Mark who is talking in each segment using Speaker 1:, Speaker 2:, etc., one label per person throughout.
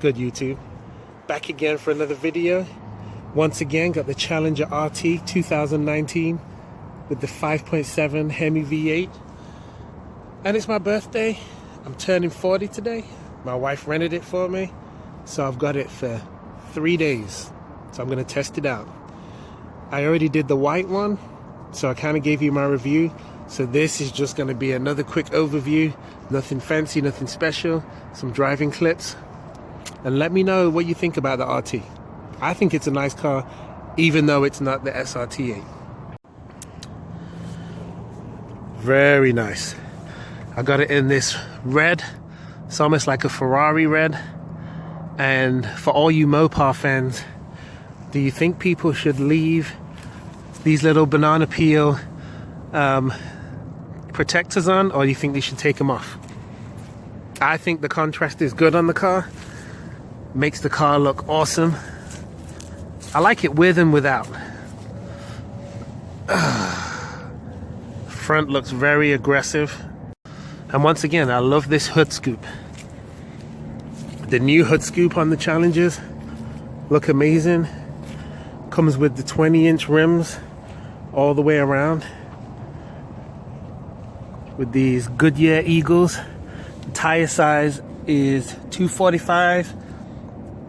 Speaker 1: good, YouTube? Back again for another video. Once again, got the Challenger RT 2019 with the 5.7 Hemi V8. And it's my birthday. I'm turning 40 today. My wife rented it for me, so I've got it for 3 days. So I'm gonna test it out. I already did the white one, so I kind of gave you my review. So this is just gonna be another quick overview. Nothing fancy, nothing special. Some driving clips. And let me know what you think about the RT. I think it's a nice car, even though it's not the SRT8. Very nice. I got it in this red. It's almost like a Ferrari red. And for all you Mopar fans, do you think people should leave these little banana peel protectors on, or do you think they should take them off? I think the contrast is good on the car. Makes the car look awesome. I like it with and without. Front looks very aggressive. And once again, I love this hood scoop. The new hood scoop on the Challengers look amazing. Comes with the 20-inch rims all the way around. With these Goodyear Eagles. The tire size is 245,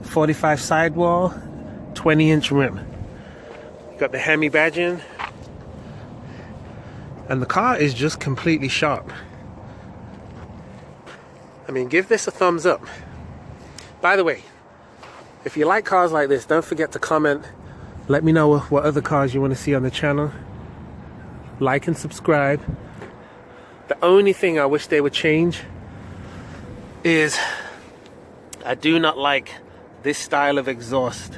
Speaker 1: 45 sidewall, 20-inch rim. Got the Hemi badge in. And the car is just completely sharp. I mean, give this a thumbs up. By the way, if you like cars like this, don't forget to comment. Let me know what other cars you want to see on the channel. Like and subscribe. The only thing I wish they would change is I do not like this style of exhaust.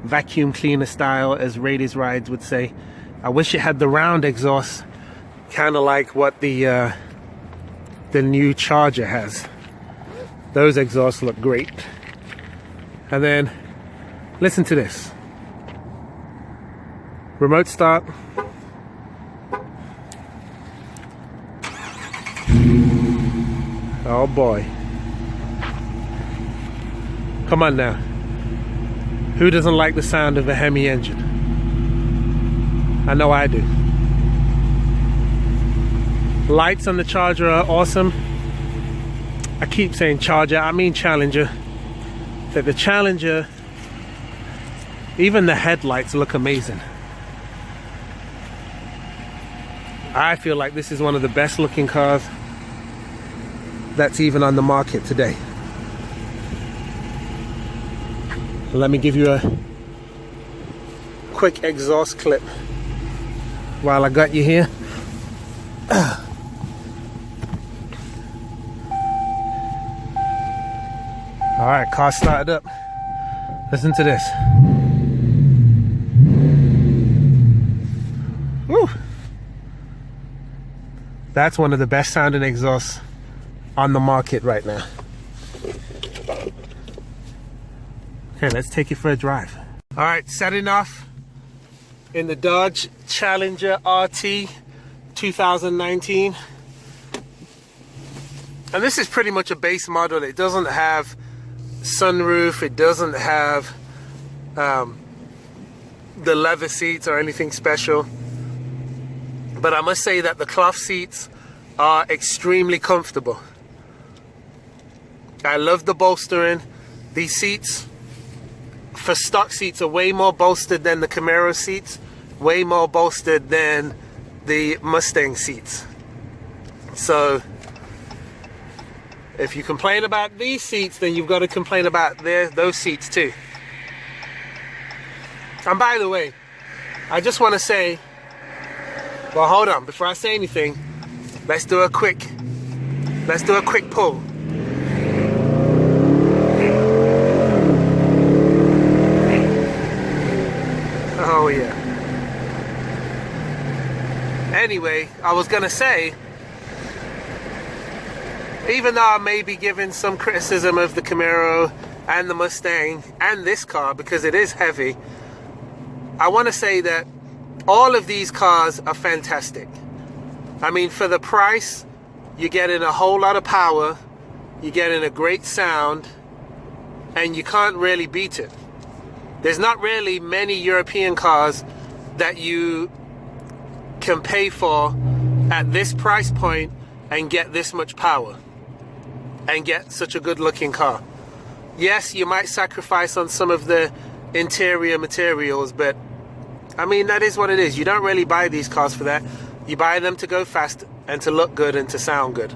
Speaker 1: Vacuum cleaner style, as Raiders Rides would say. I wish it had the round exhaust, kind of like what the new Charger has. Those exhausts look great. And then listen to this. Remote start. Oh boy. Come on now. Who doesn't like the sound of a Hemi engine? I know I do. Lights on the Charger are awesome. I keep saying Charger, I mean Challenger. That the Challenger, even the headlights look amazing. I feel like this is one of the best looking cars that's even on the market today. Let me give you a quick exhaust clip while I got you here. Alright, car started up. Listen to this. Woo! That's one of the best sounding exhausts on the market right now. Okay, let's take it for a drive. Alright, setting off in the Dodge Challenger RT 2019. And this is pretty much a base model. It doesn't have sunroof, it doesn't have the leather seats or anything special. But I must say that the cloth seats are extremely comfortable. I love the bolstering. These seats, for stock seats, are way more bolstered than the Camaro seats, way more bolstered than the Mustang seats. So if you complain about these seats, then you've got to complain about those seats too. And by the way, I just want to say, well, hold on, before I say anything, let's do a quick pull. Oh yeah. Anyway, I was gonna say, even though I may be giving some criticism of the Camaro and the Mustang and this car because it is heavy, I want to say that all of these cars are fantastic. I mean, for the price, you're getting a whole lot of power, you're getting a great sound, and you can't really beat it. There's not really many European cars that you can pay for at this price point and get this much power and get such a good looking car. Yes, you might sacrifice on some of the interior materials, but I mean, that is what it is. You don't really buy these cars for that. You buy them to go fast and to look good and to sound good.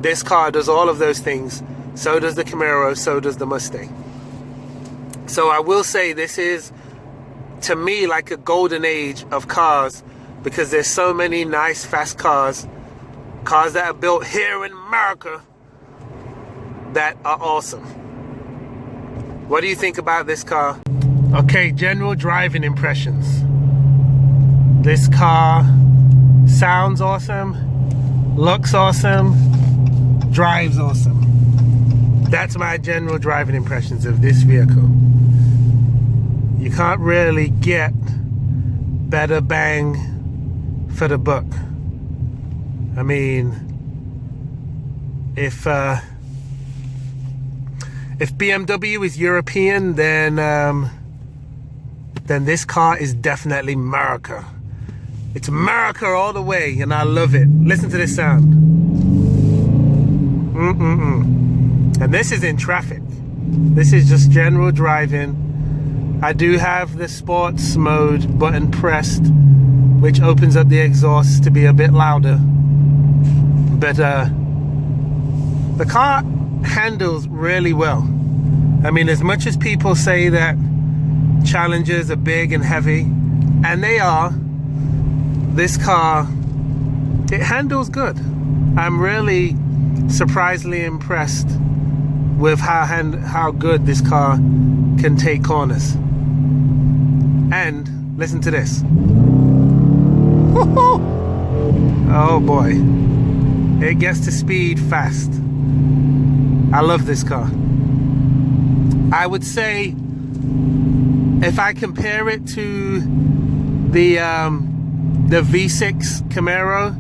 Speaker 1: This car does all of those things. So does the Camaro, so does the Mustang. So I will say this is, to me, like a golden age of cars, because there's so many nice fast cars that are built here in America that are awesome. What do you think about this car? Okay, general driving impressions. This car sounds awesome, looks awesome, drives awesome. That's my general driving impressions of this vehicle. You can't really get better bang for the buck. I mean, if BMW is European, then this car is definitely America. It's America all the way, and I love it. Listen to this sound. And this is in traffic. This is just general driving. I do have the sports mode button pressed, which opens up the exhaust to be a bit louder. But the car handles really well. I mean, as much as people say that Challengers are big and heavy, and they are, this car, it handles good. I'm really surprisingly impressed with how good this car can take corners. And listen to this. Oh boy, it gets to speed fast. I love this car. I would say, if I compare it to the V6 Camaro,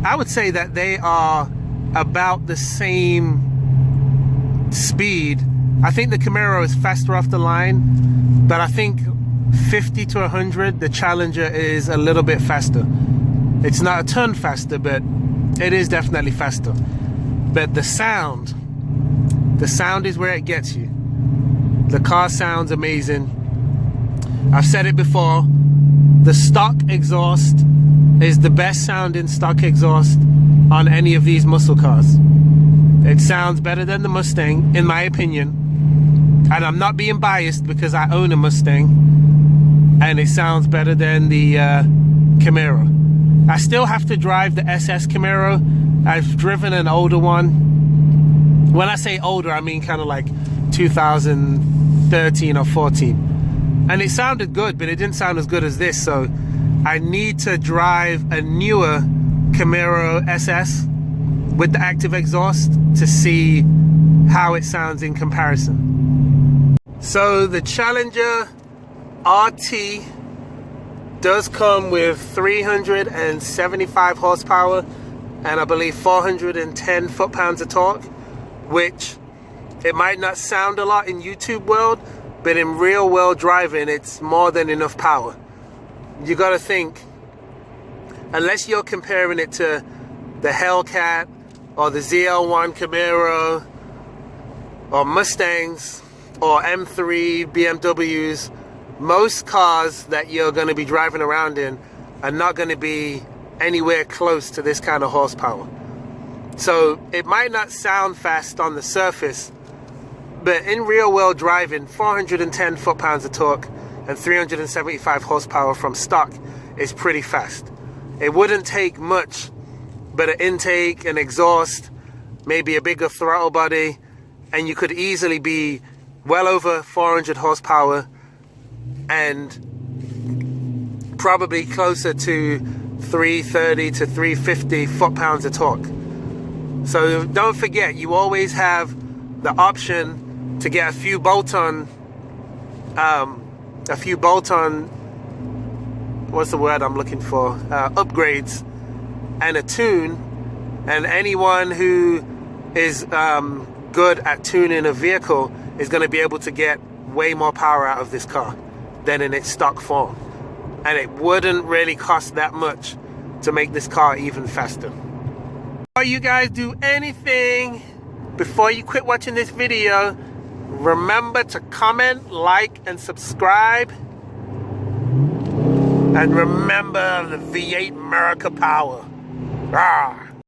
Speaker 1: I would say that they are about the same speed. I think the Camaro is faster off the line, but I think 50 to 100, the Challenger is a little bit faster. It's not a ton faster, but it is definitely faster. But the sound is where it gets you. The car sounds amazing. I've said it before, the stock exhaust is the best sounding stock exhaust on any of these muscle cars. It sounds better than the Mustang, in my opinion. And I'm not being biased because I own a Mustang, and it sounds better than the Camaro. I still have to drive the SS Camaro. I've driven an older one. When I say older, I mean kind of like 2013 or 14. And it sounded good, but it didn't sound as good as this. So I need to drive a newer Camaro SS with the active exhaust to see how it sounds in comparison. So the Challenger RT does come with 375 horsepower and I believe 410 foot-pounds of torque, which it might not sound a lot in YouTube world, but in real world driving, it's more than enough power. You gotta think, unless you're comparing it to the Hellcat or the ZL1 Camaro or Mustangs or M3 BMWs, most cars that you're going to be driving around in are not going to be anywhere close to this kind of horsepower. So it might not sound fast on the surface, but in real world driving, 410 foot-pounds of torque and 375 horsepower from stock is pretty fast. It wouldn't take much but an intake, an exhaust, maybe a bigger throttle body, and you could easily be well over 400 horsepower and probably closer to 330 to 350 foot-pounds of torque. So don't forget, you always have the option to get a few bolt-on, what's the word I'm looking for? Upgrades and a tune. And anyone who is good at tuning a vehicle is going to be able to get way more power out of this car than in its stock form. And it wouldn't really cost that much to make this car even faster. Before you guys do anything, before you quit watching this video, remember to comment, like, and subscribe. And remember the V8 America power. Rawr.